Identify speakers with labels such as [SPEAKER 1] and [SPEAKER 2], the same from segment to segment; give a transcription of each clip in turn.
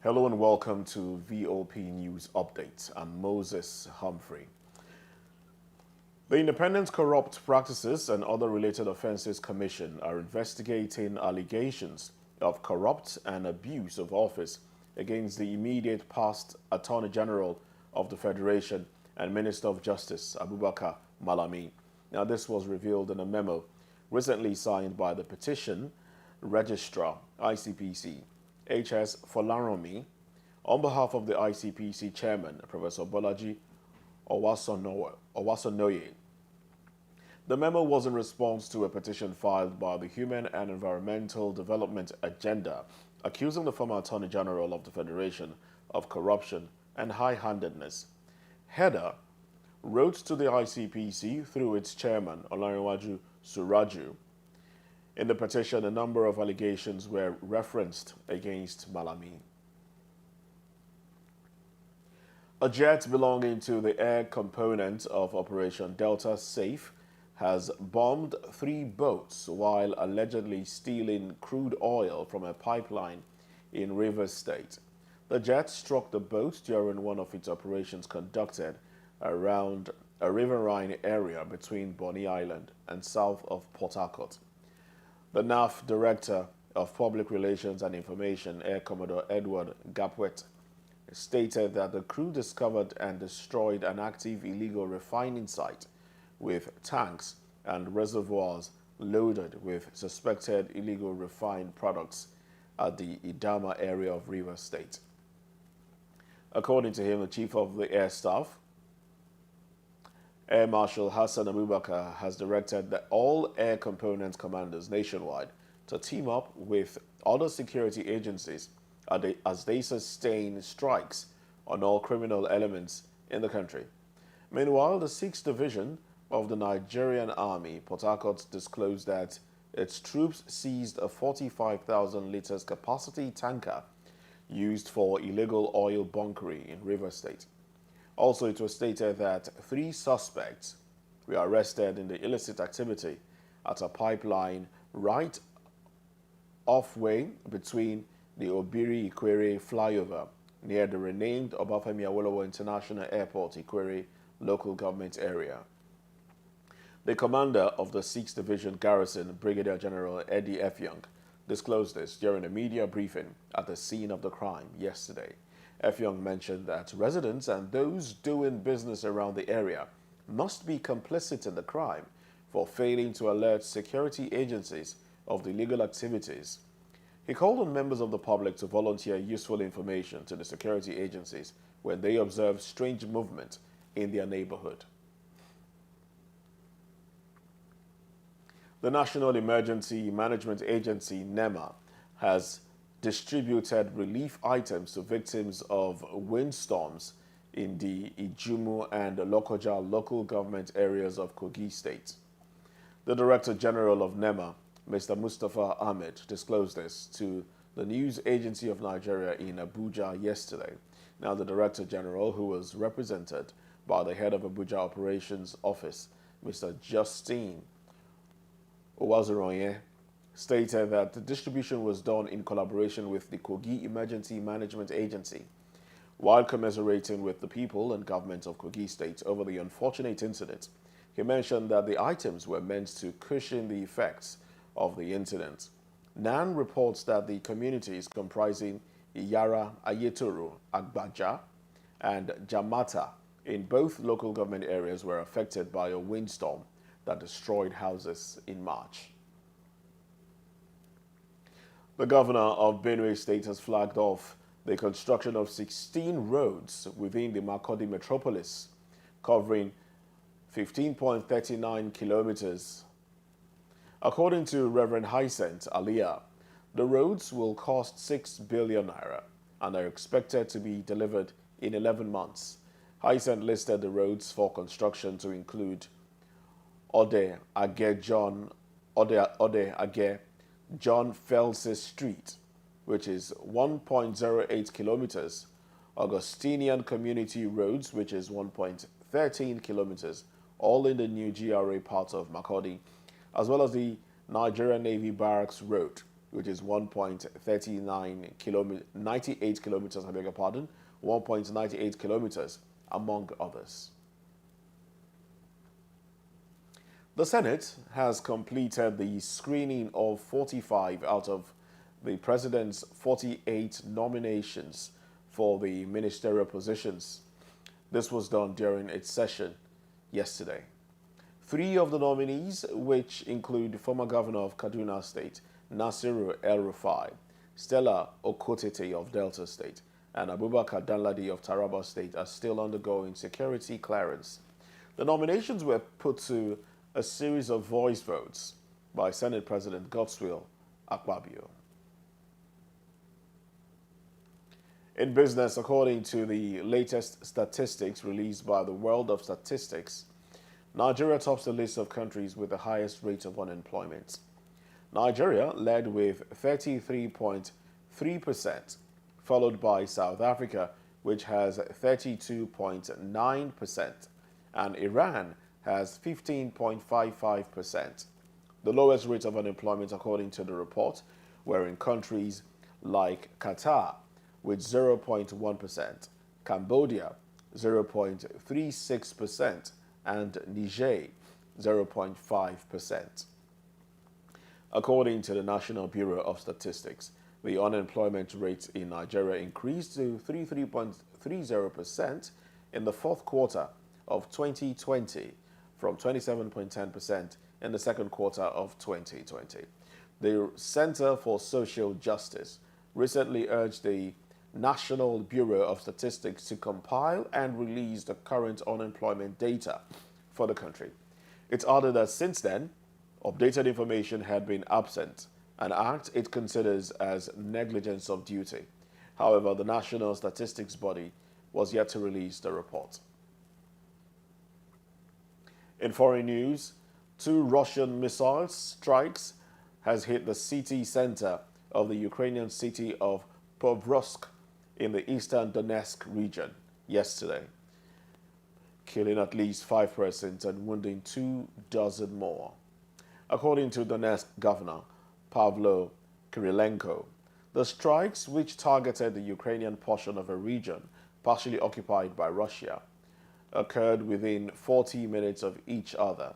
[SPEAKER 1] Hello and welcome to VOP News Update. I'm Moses Humphrey. The Independent Corrupt Practices and Other Related Offences Commission are investigating allegations of corrupt and abuse of office against the immediate past Attorney General of the Federation and Minister of Justice, Abubakar Malami. Now, this was revealed in a memo recently signed by the Petition Registrar, ICPC, HS Folaranmi, on behalf of the ICPC Chairman, Professor Bolaji Owasonoye. The memo was in response to a petition filed by the Human and Environmental Development Agenda, accusing the former Attorney General of the Federation of corruption and high-handedness. Heather wrote to the ICPC through its chairman, Olarinwaju Suraju. In the petition, a number of allegations were referenced against Malami. A jet belonging to the air component of Operation Delta Safe has bombed 3 boats while allegedly stealing crude oil from a pipeline in Rivers State. The jet struck the boat during one of its operations conducted around a riverine area between Bonny Island and south of Port Harcourt. The NAF Director of Public Relations and Information, Air Commodore Edward Gapwet, stated that the crew discovered and destroyed an active illegal refining site with tanks and reservoirs loaded with suspected illegal refined products at the Idama area of Rivers State. According to him, the Chief of the Air Staff, Air Marshal Hassan Abubakar, has directed that all air component commanders nationwide to team up with other security agencies as they sustain strikes on all criminal elements in the country. Meanwhile, the 6th Division of the Nigerian Army, Port Harcourt, disclosed that its troops seized a 45,000 liters capacity tanker used for illegal oil bunkering in Rivers State. Also, it was stated that 3 suspects were arrested in the illicit activity at a pipeline right off-way between the Obiri-Ikwere flyover near the renamed Obafemi Awolowo International Airport, Ikwere local government area. The commander of the 6th Division Garrison, Brigadier General Eddie Effiong, disclosed this during a media briefing at the scene of the crime yesterday. Effiong mentioned that residents and those doing business around the area must be complicit in the crime for failing to alert security agencies of the illegal activities. He called on members of the public to volunteer useful information to the security agencies when they observe strange movement in their neighborhood. The National Emergency Management Agency, NEMA, has distributed relief items to victims of windstorms in the Ijumu and Lokoja local government areas of Kogi State. The Director General of NEMA, Mr. Mustafa Ahmed, disclosed this to the News Agency of Nigeria in Abuja yesterday. Now, the Director General, who was represented by the head of Abuja Operations Office, Mr. Justine Owazoronye, stated that the distribution was done in collaboration with the Kogi Emergency Management Agency. While commiserating with the people and government of Kogi State over the unfortunate incident, he mentioned that the items were meant to cushion the effects of the incident. NAN reports that the communities comprising Iyara, Ayetoro, Agbaja, and Jamata in both local government areas were affected by a windstorm that destroyed houses in March. The governor of Benue State has flagged off the construction of 16 roads within the Makurdi metropolis, covering 15.39 kilometers. According to Reverend Hyacinth Aliyah, the roads will cost 6 billion naira and are expected to be delivered in 11 months. Hyacinth listed the roads for construction to include Ode Age John Felsis Street, which is 1.08 kilometers, Augustinian Community Roads, which is 1.13 kilometers, all in the new GRA part of Makurdi, as well as the Nigerian Navy Barracks Road, which is 1.39 kilometers, 98 kilometers, I beg your pardon, 1.98 kilometers, among others. The Senate has completed the screening of 45 out of the President's 48 nominations for the ministerial positions. This was done during its session yesterday. 3 of the nominees, which include former Governor of Kaduna State, Nasiru El-Rufai, Stella Okotete of Delta State, and Abubakar Danladi of Taraba State, are still undergoing security clearance. The nominations were put to a series of voice votes by Senate President Godswill Akpabio. In business, according to the latest statistics released by the World of Statistics, Nigeria tops the list of countries with the highest rate of unemployment. Nigeria led with 33.3%, followed by South Africa, which has 32.9%, and Iran has 15.55%. The lowest rates of unemployment, according to the report, were in countries like Qatar, with 0.1%, Cambodia, 0.36%, and Niger, 0.5%. According to the National Bureau of Statistics, the unemployment rate in Nigeria increased to 33.30% in the fourth quarter of 2020 from 27.10% in the second quarter of 2020. The Center for Social Justice recently urged the National Bureau of Statistics to compile and release the current unemployment data for the country. It added that since then, updated information had been absent, an act it considers as negligence of duty. However, the National Statistics Body was yet to release the report. In foreign news, 2 Russian missile strikes has hit the city center of the Ukrainian city of Povrovsk in the eastern Donetsk region yesterday, killing at least 5 persons and wounding 24 more. According to Donetsk Governor Pavlo Kyrylenko, the strikes, which targeted the Ukrainian portion of a region partially occupied by Russia, occurred within 40 minutes of each other.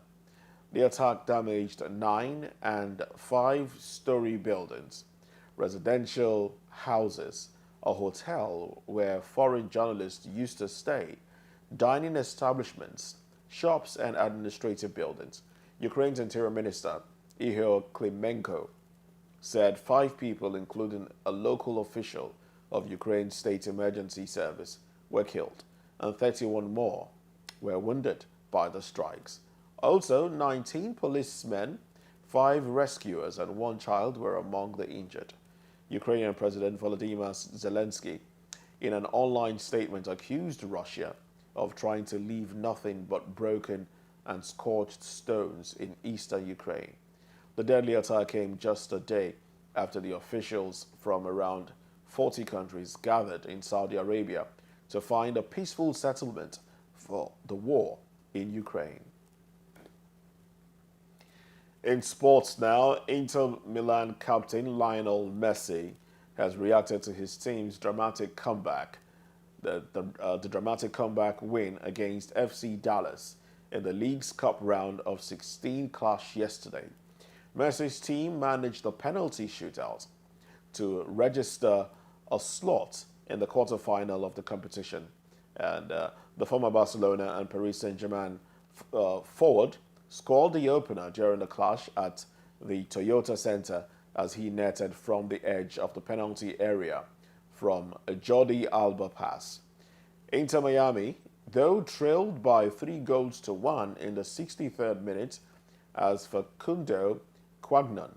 [SPEAKER 1] The attack damaged 9 and 5-story buildings, residential houses, a hotel where foreign journalists used to stay, dining establishments, shops, and administrative buildings. Ukraine's Interior Minister, Ihor Klimenko, said 5 people, including a local official of Ukraine's State Emergency Service, were killed, and 31 more were wounded by the strikes. Also, 19 policemen, 5 rescuers, and 1 child were among the injured. Ukrainian President Volodymyr Zelensky, in an online statement, accused Russia of trying to leave nothing but broken and scorched stones in eastern Ukraine. The deadly attack came just a day after the officials from around 40 countries gathered in Saudi Arabia to find a peaceful settlement for the war in Ukraine. In sports now, Inter Milan captain Lionel Messi has reacted to his team's dramatic comeback, the dramatic comeback win against FC Dallas in the League's Cup round of 16 clash yesterday. Messi's team managed the penalty shootout to register a slot in the quarterfinal of the competition, and the former Barcelona and Paris Saint-Germain forward scored the opener during the clash at the Toyota Center as he netted from the edge of the penalty area from a Jordi Alba pass. Inter Miami, though trailed by 3-1 in the 63rd minute, as Facundo Quagnon,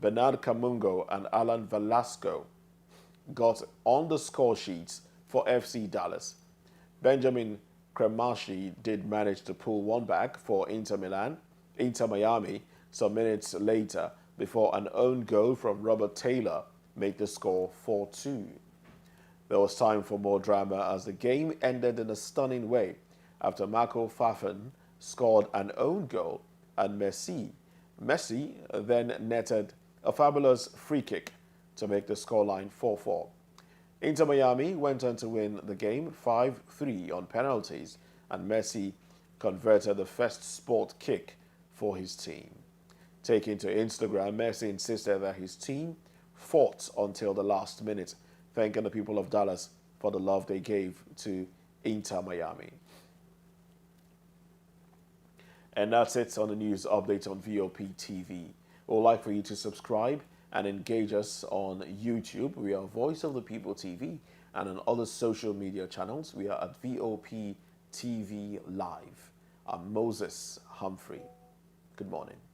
[SPEAKER 1] Bernard Camungo, and Alan Velasco got on the score sheets for FC Dallas. Benjamin Cremashi did manage to pull one back for Inter Miami some minutes later before an own goal from Robert Taylor made the score 4-2. There was time for more drama as the game ended in a stunning way after Marco Fafan scored an own goal and Messi then netted a fabulous free kick to make the scoreline 4-4. Inter Miami went on to win the game 5-3 on penalties, and Messi converted the first sport kick for his team. Taking to Instagram, Messi insisted that his team fought until the last minute, thanking the people of Dallas for the love they gave to Inter Miami. And that's it on the news update on VOP TV. We'd like for you to subscribe and engage us on YouTube. We are Voice of the People TV, and on other social media channels, we are at VOP TV Live. I'm Moses Humphrey. Good morning.